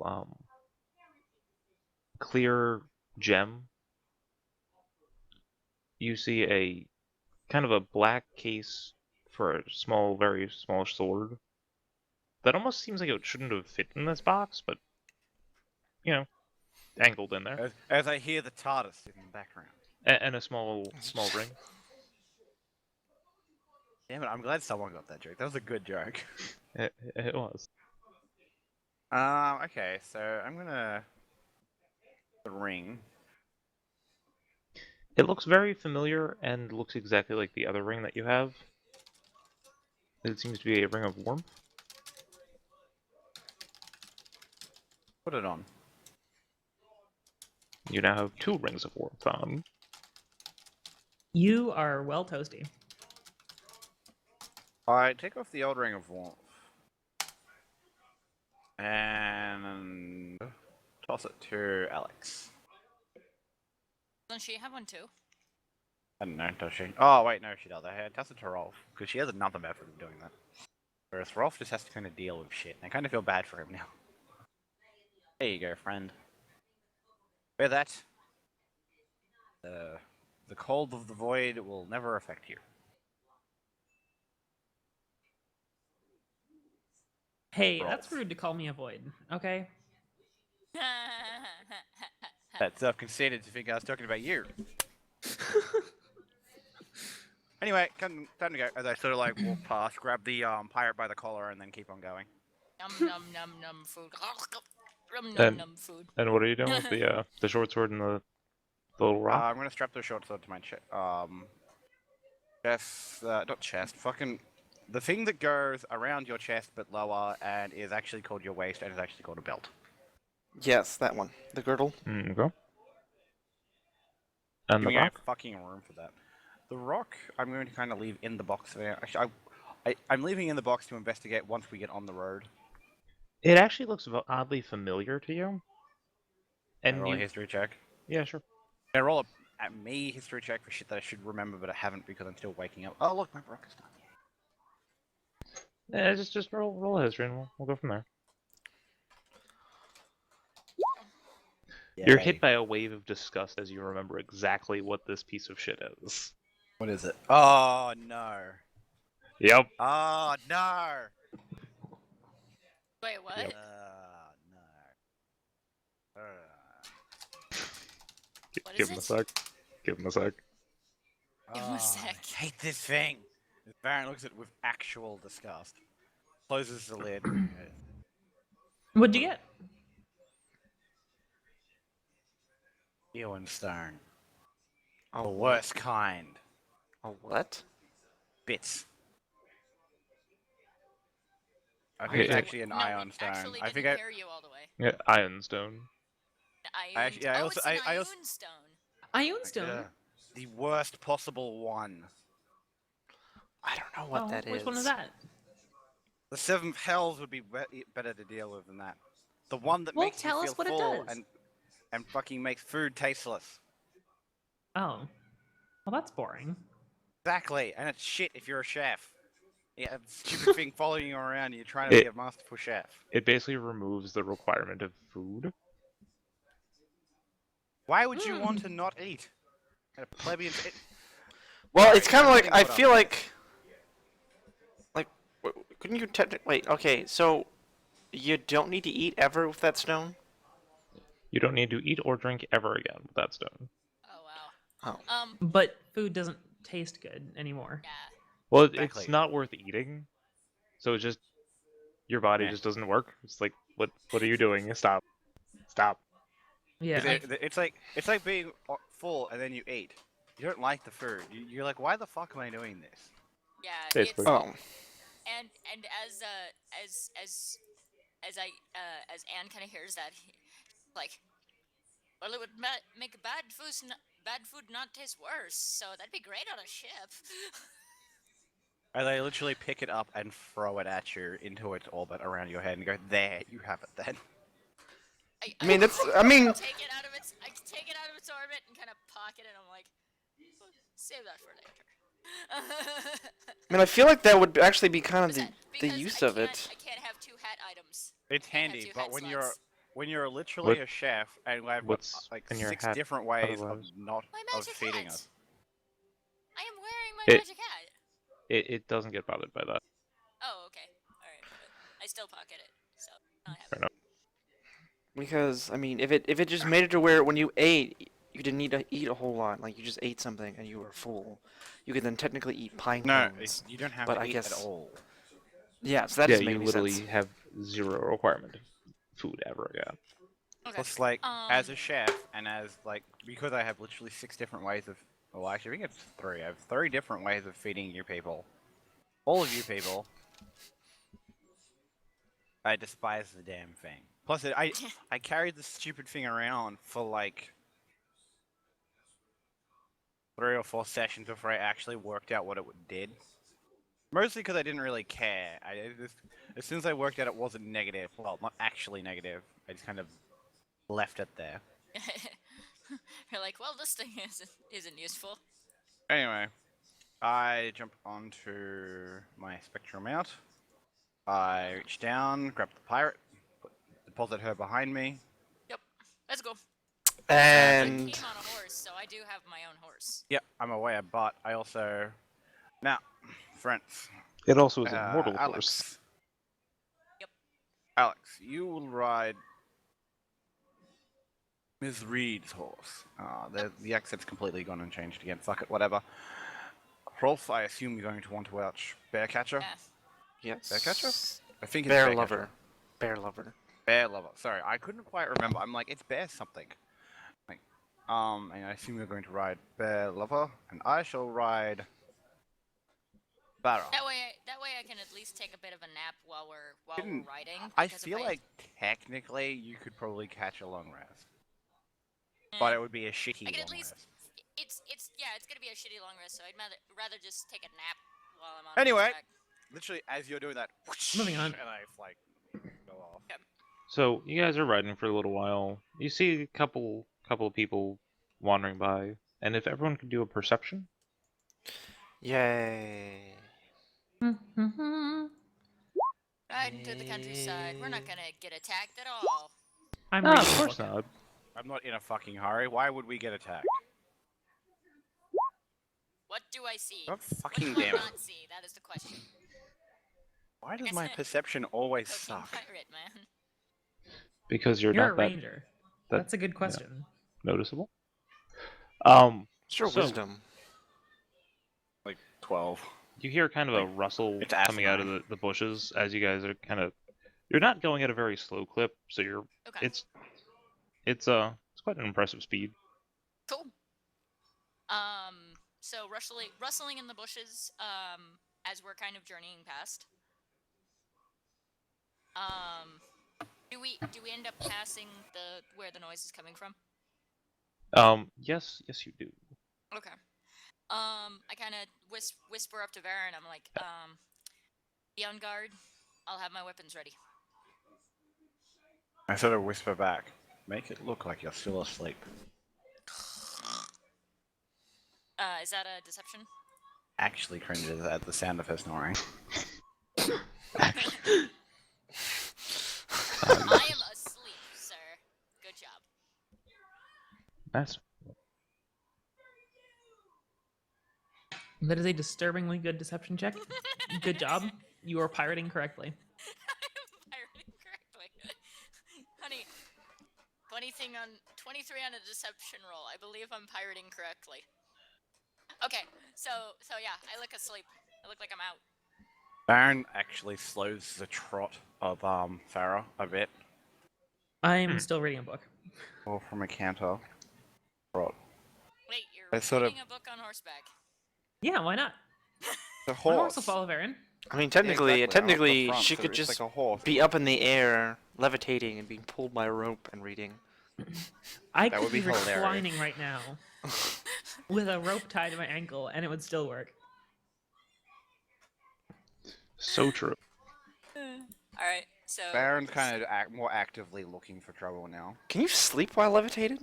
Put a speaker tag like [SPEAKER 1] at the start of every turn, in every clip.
[SPEAKER 1] little clear gem, you see a kind of a black case for a small, very small sword. That almost seems like it shouldn't have fit in this box, but you know, angled in there.
[SPEAKER 2] As I hear the TARDIS in the background.
[SPEAKER 1] And a small ring.
[SPEAKER 2] Damn it, I'm glad someone got that joke. That was a good joke.
[SPEAKER 1] It was.
[SPEAKER 2] Okay, so I'm gonna... The ring.
[SPEAKER 1] It looks very familiar and looks exactly like the other ring that you have. It seems to be a ring of warmth.
[SPEAKER 2] Put it on.
[SPEAKER 1] You now have 2 rings of warmth on.
[SPEAKER 3] You are well toasty.
[SPEAKER 2] Alright, take off the old ring of warmth. And... toss it to Alex.
[SPEAKER 4] Doesn't she have one too?
[SPEAKER 2] I don't know, does she? Oh, wait, no, she does. I toss it to Rolf, because she has another method of doing that. Whereas Rolf just has to kind of deal with shit, and I kind of feel bad for him now. There you go, friend. Wear that. The cold of the void will never affect you.
[SPEAKER 3] Hey,
[SPEAKER 2] Rolf.
[SPEAKER 3] that's rude to call me a void, okay?
[SPEAKER 2] That's self-conceited to think I was talking about you. Anyway, time to go. As I sort of like walk past, grab the pirate by the collar, and then keep on going.
[SPEAKER 4] Num num num num food. Num num food.
[SPEAKER 1] And what are you doing with the short sword and the little rock?
[SPEAKER 2] I'm gonna strap the short sword to my chest. Not chest. Fucking the thing that goes around your chest but lower and is actually called your waist and is actually called a belt.
[SPEAKER 5] Yes, that one. The girdle.
[SPEAKER 1] Okay. And the
[SPEAKER 2] Giving
[SPEAKER 1] rock?
[SPEAKER 2] out fucking room for that. The rock, I'm going to kind of leave in the box there. Actually, I'm leaving in the box to investigate once we get on the road.
[SPEAKER 1] It actually looks oddly familiar to you.
[SPEAKER 2] And roll a history check.
[SPEAKER 1] Yeah, sure.
[SPEAKER 2] Can I roll at me history check for shit that I should remember but I haven't because I'm still waking up. Oh look, my rock is done.
[SPEAKER 1] Yeah, just roll a history and we'll go from there.
[SPEAKER 2] Yay.
[SPEAKER 1] You're hit by a wave of disgust as you remember exactly what this piece of shit is.
[SPEAKER 2] What is it? Oh no.
[SPEAKER 1] Yep.
[SPEAKER 2] Oh no.
[SPEAKER 4] Wait, what?
[SPEAKER 2] No.
[SPEAKER 1] Give him a sec. Give him a sec.
[SPEAKER 4] Give him a sec.
[SPEAKER 2] I hate this thing. Baron looks at it with actual disgust. Closes the lid.
[SPEAKER 3] What'd you get?
[SPEAKER 2] Ewan Stone. Oh, the worst kind.
[SPEAKER 5] Oh, what?
[SPEAKER 2] Bits. I think it's actually an
[SPEAKER 4] No,
[SPEAKER 2] ion
[SPEAKER 4] we
[SPEAKER 2] stone.
[SPEAKER 4] actually
[SPEAKER 2] I think
[SPEAKER 4] didn't hear you all the way.
[SPEAKER 1] Yeah, iron stone.
[SPEAKER 2] Actually, I also-
[SPEAKER 4] it's an
[SPEAKER 2] I also-
[SPEAKER 4] Ioun stone.
[SPEAKER 3] Ioun stone.
[SPEAKER 2] The worst possible one.
[SPEAKER 5] I don't know what that is.
[SPEAKER 3] Which one is that?
[SPEAKER 2] The seventh hells would be better to deal with than that. The one that
[SPEAKER 3] Well,
[SPEAKER 2] makes
[SPEAKER 3] tell
[SPEAKER 2] you
[SPEAKER 3] us
[SPEAKER 2] feel
[SPEAKER 3] what it
[SPEAKER 2] full
[SPEAKER 3] does.
[SPEAKER 2] and fucking makes food tasteless.
[SPEAKER 3] Oh. Well, that's boring.
[SPEAKER 2] Exactly, and it's shit if you're a chef. Yeah, a stupid thing following you around and you're trying to be a masterful chef.
[SPEAKER 1] It basically removes the requirement of food.
[SPEAKER 2] Why would you want to not eat? A plebeian...
[SPEAKER 5] Well, it's kind of
[SPEAKER 2] I'm
[SPEAKER 5] like,
[SPEAKER 2] getting
[SPEAKER 5] I
[SPEAKER 2] caught up.
[SPEAKER 5] feel like, couldn't you wait, okay, so you don't need to eat ever with that stone?
[SPEAKER 1] You don't need to eat or drink ever again with that stone.
[SPEAKER 4] Oh wow.
[SPEAKER 5] Oh.
[SPEAKER 3] But food doesn't taste good anymore.
[SPEAKER 4] Yeah.
[SPEAKER 1] Well,
[SPEAKER 2] Exactly.
[SPEAKER 1] it's not worth eating. So it's just your body
[SPEAKER 2] Yeah.
[SPEAKER 1] just doesn't work. It's like, what are you doing? Stop. Stop.
[SPEAKER 3] Yeah.
[SPEAKER 2] It's like being full and then you eat. You don't like the food. You're like, why the fuck am I doing this?
[SPEAKER 4] Yeah.
[SPEAKER 1] Basically.
[SPEAKER 4] It's,
[SPEAKER 5] Oh.
[SPEAKER 4] and as Anne kind of hears that, like, well, it would make bad food not taste worse. So that'd be great on a ship.
[SPEAKER 2] And they literally pick it up and throw it at you into its orbit around your head and go, there, you have it then.
[SPEAKER 5] I mean, it's, I
[SPEAKER 4] I
[SPEAKER 5] mean,
[SPEAKER 4] take it out of its orbit and kind of pocket it. I'm like, save that for later.
[SPEAKER 5] I mean, I feel like that would actually be kind of the
[SPEAKER 4] Because
[SPEAKER 5] use
[SPEAKER 4] I
[SPEAKER 5] of
[SPEAKER 4] can't-
[SPEAKER 5] it.
[SPEAKER 4] I can't have 2 hat items.
[SPEAKER 2] It's
[SPEAKER 4] Can't have
[SPEAKER 2] handy,
[SPEAKER 4] 2
[SPEAKER 2] but
[SPEAKER 4] hat
[SPEAKER 2] when
[SPEAKER 4] slots.
[SPEAKER 2] when you're literally
[SPEAKER 1] What-
[SPEAKER 2] a chef and I've got
[SPEAKER 1] what's
[SPEAKER 2] like
[SPEAKER 1] in your
[SPEAKER 2] 6
[SPEAKER 1] hat
[SPEAKER 2] different ways
[SPEAKER 1] otherwise?
[SPEAKER 4] My
[SPEAKER 2] of
[SPEAKER 4] magic
[SPEAKER 2] feeding
[SPEAKER 4] hat.
[SPEAKER 2] us.
[SPEAKER 4] I am wearing my
[SPEAKER 1] It-
[SPEAKER 4] magic hat.
[SPEAKER 1] It doesn't get bothered by that.
[SPEAKER 4] Oh, okay. Alright, but I still pocket it, so not
[SPEAKER 1] Fair
[SPEAKER 4] happy.
[SPEAKER 1] enough.
[SPEAKER 5] Because I mean, if it just made it to where when you ate, you didn't need to eat a whole lot. Like you just ate something and you were full, you could then technically eat pine
[SPEAKER 2] No,
[SPEAKER 5] cones.
[SPEAKER 2] you don't have
[SPEAKER 5] but
[SPEAKER 2] to
[SPEAKER 5] I
[SPEAKER 2] eat
[SPEAKER 5] guess-
[SPEAKER 2] at all.
[SPEAKER 5] Yeah, so that
[SPEAKER 1] Yeah,
[SPEAKER 5] doesn't make
[SPEAKER 1] you
[SPEAKER 5] any
[SPEAKER 1] literally
[SPEAKER 5] sense.
[SPEAKER 1] have zero requirement of food ever again.
[SPEAKER 4] Okay.
[SPEAKER 2] Plus, like, as a chef, and as, like, because I have literally 6 different ways of... Well, actually, I think it's 3. I have 3 different ways of feeding you people. All of you people. I despise the damn thing. Plus, I carried this stupid thing around for, like... 3 or 4 sessions before I actually worked out what it did. Mostly because I didn't really care. As soon as I worked out it wasn't negative, well, not actually negative, I just kind of left it there.
[SPEAKER 4] You're like, well, this thing isn't useful.
[SPEAKER 2] Anyway, I jump onto my spectral mount. I reach down, grab the pirate, deposit her behind me.
[SPEAKER 4] Let's go. I
[SPEAKER 5] And
[SPEAKER 4] came on a horse, so I do have my own horse.
[SPEAKER 2] Yep, I'm aware, but I also... Now, friends.
[SPEAKER 1] It also is a mortal
[SPEAKER 2] Alex.
[SPEAKER 1] force.
[SPEAKER 4] Yep.
[SPEAKER 2] Alex, you will ride Ms. Reed's horse. The accent's completely gone and changed again. Fuck it, whatever. Rolf, I assume you're going to want to watch Bearcatcher?
[SPEAKER 4] Yeah.
[SPEAKER 5] yes,
[SPEAKER 2] Bearcatcher? I think it's
[SPEAKER 5] bear
[SPEAKER 2] Bearcatcher.
[SPEAKER 5] lover, bear lover.
[SPEAKER 2] Bear lover. Sorry, I couldn't quite remember. I'm like, it's bear something. Like, and I assume you're going to ride Bear lover, and I shall ride Barra.
[SPEAKER 4] That way I can at least take a bit of a nap while we're riding.
[SPEAKER 2] I
[SPEAKER 4] because if
[SPEAKER 2] feel like technically you could probably catch a long rest, but it would be a shitty
[SPEAKER 4] I could
[SPEAKER 2] long
[SPEAKER 4] at least.
[SPEAKER 2] rest.
[SPEAKER 4] It's gonna be a shitty long rest, so I'd rather just take a nap while I'm on.
[SPEAKER 2] Anyway.
[SPEAKER 4] horseback.
[SPEAKER 2] Literally, as you're doing that,
[SPEAKER 3] Moving on.
[SPEAKER 2] and I like go off.
[SPEAKER 1] So you guys are riding for a little while. You see a couple of people wandering by, and if everyone could do a perception.
[SPEAKER 5] Yay!
[SPEAKER 4] Riding through the countryside, we're not gonna get attacked at all.
[SPEAKER 3] I'm
[SPEAKER 1] No,
[SPEAKER 3] reading
[SPEAKER 1] of
[SPEAKER 3] a
[SPEAKER 1] course
[SPEAKER 3] book.
[SPEAKER 1] not.
[SPEAKER 2] I'm not in a fucking hurry. Why would we get attacked?
[SPEAKER 4] What do I see?
[SPEAKER 2] God
[SPEAKER 4] What
[SPEAKER 2] fucking
[SPEAKER 4] do I
[SPEAKER 2] damn it.
[SPEAKER 4] not see? That is the question.
[SPEAKER 2] Why does my perception always
[SPEAKER 4] Fucking
[SPEAKER 2] suck?
[SPEAKER 4] pirate, man.
[SPEAKER 1] Because you're
[SPEAKER 3] You're a
[SPEAKER 1] not that
[SPEAKER 3] ranger. That's a good question.
[SPEAKER 1] noticeable.
[SPEAKER 5] It's your
[SPEAKER 1] So-
[SPEAKER 5] wisdom.
[SPEAKER 2] Like 12.
[SPEAKER 1] You hear kind of a
[SPEAKER 2] Like,
[SPEAKER 1] rustle
[SPEAKER 2] it's
[SPEAKER 1] coming out of
[SPEAKER 2] asinine.
[SPEAKER 1] the bushes as you guys are kind of. You're not going at a very slow clip, so you're.
[SPEAKER 4] Okay.
[SPEAKER 1] It's quite an impressive speed.
[SPEAKER 4] Cool. So rustling in the bushes, as we're kind of journeying past. Do we end up passing where the noise is coming from?
[SPEAKER 1] Yes, you do.
[SPEAKER 4] Okay. I kind of whisper up to Varen. I'm like, be on guard. I'll have my weapons ready.
[SPEAKER 2] I sort of whisper back. Make it look like you're still asleep.
[SPEAKER 4] Is that a deception?
[SPEAKER 2] Actually cringes at the sound of her snoring.
[SPEAKER 4] I am asleep, sir. Good job.
[SPEAKER 1] Nice.
[SPEAKER 3] That is a disturbingly good deception check. Good job. You are pirating correctly.
[SPEAKER 4] I'm pirating correctly. Honey, 23 on a deception roll. I believe I'm pirating correctly. Okay, so yeah, I look asleep. I look like I'm out.
[SPEAKER 2] Baron actually slows the trot of Farah a bit.
[SPEAKER 3] I'm still reading a book.
[SPEAKER 2] Or from a canter. Trot.
[SPEAKER 4] Wait, you're
[SPEAKER 2] I sort of-
[SPEAKER 4] reading a book on horseback.
[SPEAKER 3] Yeah, why not?
[SPEAKER 2] The
[SPEAKER 3] My
[SPEAKER 2] horse.
[SPEAKER 3] horse will follow Varen.
[SPEAKER 5] I mean, technically,
[SPEAKER 2] Yeah, exactly. I'm up the front,
[SPEAKER 5] she
[SPEAKER 2] so
[SPEAKER 5] could
[SPEAKER 2] it's
[SPEAKER 5] just
[SPEAKER 2] like a horse.
[SPEAKER 5] be up in the air, levitating, and being pulled by a rope and reading.
[SPEAKER 3] I
[SPEAKER 2] That
[SPEAKER 3] could
[SPEAKER 2] would be
[SPEAKER 3] be
[SPEAKER 2] hilarious.
[SPEAKER 3] reclining right now with a rope tied to my ankle, and it would still work.
[SPEAKER 1] So true.
[SPEAKER 4] All right, so
[SPEAKER 2] Baron's kind of more actively looking for trouble now.
[SPEAKER 5] Can you sleep while levitated?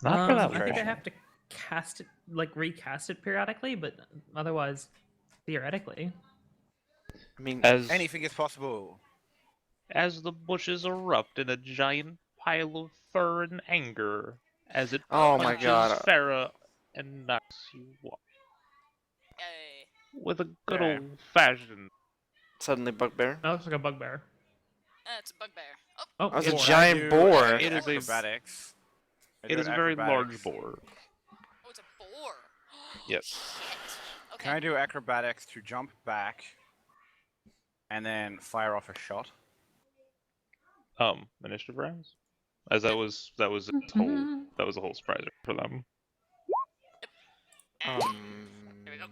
[SPEAKER 1] Not for that
[SPEAKER 3] I think I
[SPEAKER 2] version.
[SPEAKER 3] have to cast it, like recast it periodically, but otherwise, theoretically.
[SPEAKER 5] I mean,
[SPEAKER 1] As
[SPEAKER 2] Anything is possible.
[SPEAKER 1] as the bushes erupt in a giant pile of fur and anger, as it
[SPEAKER 5] Oh my
[SPEAKER 1] punches
[SPEAKER 5] god.
[SPEAKER 1] Farah and knocks you off.
[SPEAKER 4] Yay.
[SPEAKER 1] With a good
[SPEAKER 2] Okay.
[SPEAKER 1] old-fashioned...
[SPEAKER 5] Suddenly bugbear.
[SPEAKER 3] That looks like a bugbear.
[SPEAKER 4] It's a bugbear. Oh,
[SPEAKER 3] Oh,
[SPEAKER 5] That was a
[SPEAKER 3] boar.
[SPEAKER 5] giant boar.
[SPEAKER 1] It is a-
[SPEAKER 2] acrobatics.
[SPEAKER 1] It is a very large boar.
[SPEAKER 4] oh, it's a boar.
[SPEAKER 1] Yes.
[SPEAKER 4] Shit. Okay.
[SPEAKER 2] Can I do acrobatics to jump back and then fire off a shot?
[SPEAKER 1] Initiative rounds? As that was a whole surprise for them.
[SPEAKER 4] There we go.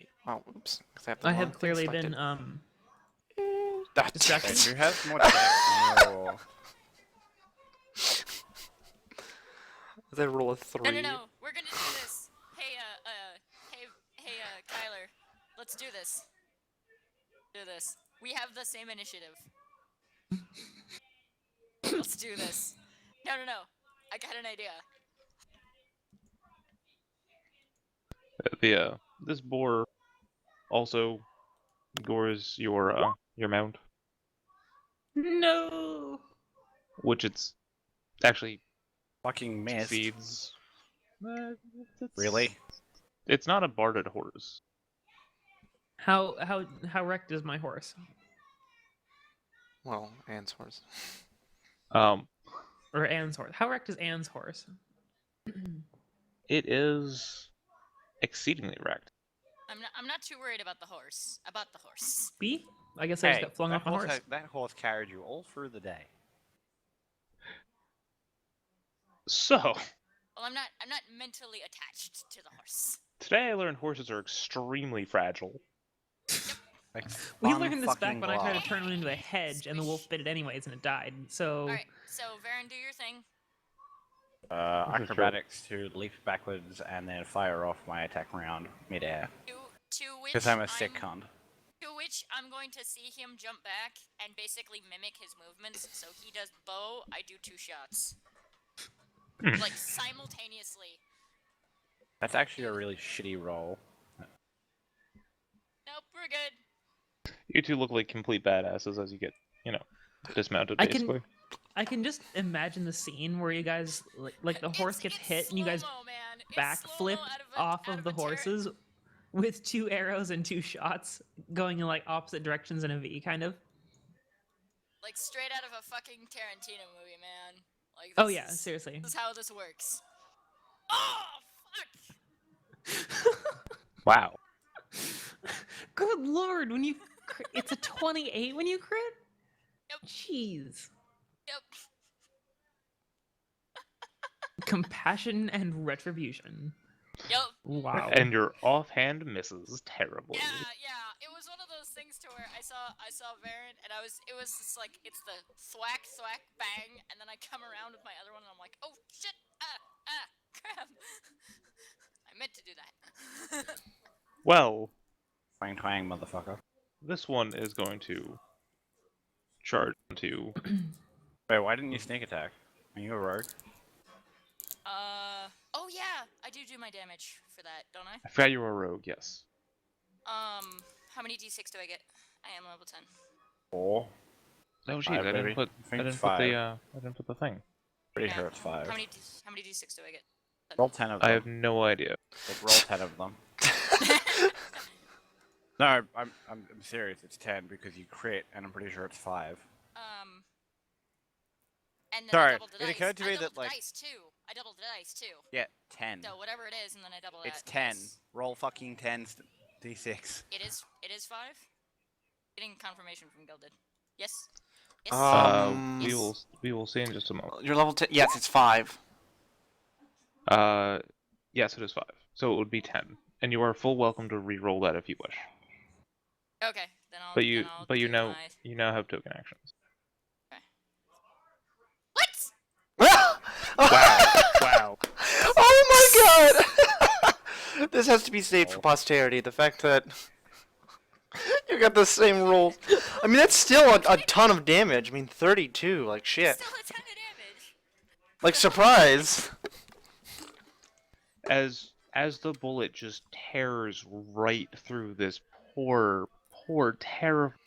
[SPEAKER 5] Wait, oh, oops. 'Cause I have the
[SPEAKER 3] I
[SPEAKER 5] wrong
[SPEAKER 3] have
[SPEAKER 5] thing
[SPEAKER 3] clearly
[SPEAKER 5] selected.
[SPEAKER 3] been
[SPEAKER 5] Ah,
[SPEAKER 3] distracted.
[SPEAKER 2] Okay, who has more dex? No.
[SPEAKER 5] They roll a 3.
[SPEAKER 4] No. We're gonna do this. Hey, Kyler. Let's do this. Do this. We have the same initiative. Let's do this. No. I got an idea.
[SPEAKER 1] This boar also gores your mount,
[SPEAKER 3] No.
[SPEAKER 1] which it's actually
[SPEAKER 2] Fucking missed.
[SPEAKER 1] feeds.
[SPEAKER 2] Really?
[SPEAKER 1] It's not a barded horse.
[SPEAKER 3] How wrecked is my horse?
[SPEAKER 5] Well, Anne's horse.
[SPEAKER 3] Or Anne's horse? How wrecked is Anne's horse?
[SPEAKER 1] It is exceedingly wrecked.
[SPEAKER 4] I'm not too worried about the horse.
[SPEAKER 3] B? I guess I just got flung
[SPEAKER 2] that
[SPEAKER 3] off my horse.
[SPEAKER 2] That horse carried you all through the day.
[SPEAKER 1] So,
[SPEAKER 4] Well, I'm not mentally attached to the horse.
[SPEAKER 1] today I learned horses are extremely fragile.
[SPEAKER 2] Like,
[SPEAKER 3] We
[SPEAKER 2] fun
[SPEAKER 3] learned this back
[SPEAKER 2] fucking
[SPEAKER 3] when I tried
[SPEAKER 2] glove.
[SPEAKER 3] to turn it into a hedge, and the wolf bit it anyways, and it died. So
[SPEAKER 4] All right. So Varen, do your thing.
[SPEAKER 1] This is true.
[SPEAKER 2] Acrobatics to leap backwards and then fire off my attack round midair.
[SPEAKER 4] To which
[SPEAKER 2] Because I'm a sick cunt.
[SPEAKER 4] To which I'm going to see him jump back and basically mimic his movements. So he does bow, I do 2 shots. Like simultaneously.
[SPEAKER 2] That's actually a really shitty roll.
[SPEAKER 4] Nope, we're good.
[SPEAKER 1] You two look like complete badasses as you get, dismounted,
[SPEAKER 3] I can-
[SPEAKER 1] basically.
[SPEAKER 3] I can just imagine the scene where you guys like the horse gets
[SPEAKER 4] It's
[SPEAKER 3] hit and you guys
[SPEAKER 4] slow-mo, man. It's
[SPEAKER 3] backflip
[SPEAKER 4] slow-mo
[SPEAKER 3] off
[SPEAKER 4] out
[SPEAKER 3] of the
[SPEAKER 4] a turret.
[SPEAKER 3] horses with 2 arrows and 2 shots going in like opposite directions in a V, kind of.
[SPEAKER 4] Like straight out of a fucking Tarantino movie, man. Like
[SPEAKER 3] Oh
[SPEAKER 4] this
[SPEAKER 3] yeah,
[SPEAKER 4] is-
[SPEAKER 3] seriously.
[SPEAKER 4] This is how this works. Oh fuck!
[SPEAKER 1] Wow.
[SPEAKER 3] Good lord, when you it's a 28 when you crit?
[SPEAKER 4] Yep.
[SPEAKER 3] Jeez.
[SPEAKER 4] Yep.
[SPEAKER 3] Compassion and retribution.
[SPEAKER 4] Yep.
[SPEAKER 3] Wow.
[SPEAKER 1] And your offhand misses terribly.
[SPEAKER 4] Yeah. It was one of those things to where I saw Varen and it was just like it's the thwack bang and then I come around with my other one and I'm like, oh shit, crap. I meant to do that.
[SPEAKER 1] Well,
[SPEAKER 2] Twang twang, motherfucker.
[SPEAKER 1] this one is going to charge into...
[SPEAKER 2] Wait, why didn't you sneak attack? Are you a rogue?
[SPEAKER 4] Oh yeah, I do my damage for that, don't I?
[SPEAKER 1] I forgot you were a rogue, yes.
[SPEAKER 4] How many d6 do I get? I am level 10.
[SPEAKER 2] 4.
[SPEAKER 1] Oh, geez,
[SPEAKER 2] 5,
[SPEAKER 1] I
[SPEAKER 2] baby.
[SPEAKER 1] didn't put
[SPEAKER 2] I think it's
[SPEAKER 1] I didn't put the thing.
[SPEAKER 2] Pretty
[SPEAKER 4] Yeah.
[SPEAKER 2] sure it's 5.
[SPEAKER 4] How many d6 do I get?
[SPEAKER 2] Roll 10 of
[SPEAKER 1] I
[SPEAKER 2] them.
[SPEAKER 1] have no idea.
[SPEAKER 2] Like, roll 10 of them. No, I'm serious. It's 10 because you crit, and I'm pretty sure it's 5.
[SPEAKER 4] And then
[SPEAKER 2] Sorry,
[SPEAKER 4] I doubled the
[SPEAKER 2] it
[SPEAKER 4] dice.
[SPEAKER 2] occurred to
[SPEAKER 4] I
[SPEAKER 2] me that,
[SPEAKER 4] doubled the
[SPEAKER 2] like-
[SPEAKER 4] dice too. I doubled the dice too.
[SPEAKER 2] Yeah, 10.
[SPEAKER 4] So whatever it is, and then I double
[SPEAKER 2] It's
[SPEAKER 4] that.
[SPEAKER 2] 10.
[SPEAKER 4] Yes.
[SPEAKER 2] Roll fucking 10 d6.
[SPEAKER 4] It is 5. Getting confirmation from Gilded. Yes. Yes.
[SPEAKER 5] Yes.
[SPEAKER 1] We will see in just a moment.
[SPEAKER 5] You're level 10. Yes, it's 5.
[SPEAKER 1] Yes, it is 5. So it would be 10. And you are full welcome to re-roll that if you wish.
[SPEAKER 4] Okay. Then I'll.
[SPEAKER 1] But
[SPEAKER 4] then I'll do my...
[SPEAKER 1] you now have token actions.
[SPEAKER 4] What?
[SPEAKER 1] Wow.
[SPEAKER 5] Oh my god! This has to be saved for posterity. The fact that you got the same rolls. I mean, that's still a ton of damage. I mean, 32, like shit.
[SPEAKER 4] Still a ton of damage.
[SPEAKER 5] Like, surprise!
[SPEAKER 1] As the bullet just tears right through this poor, terrified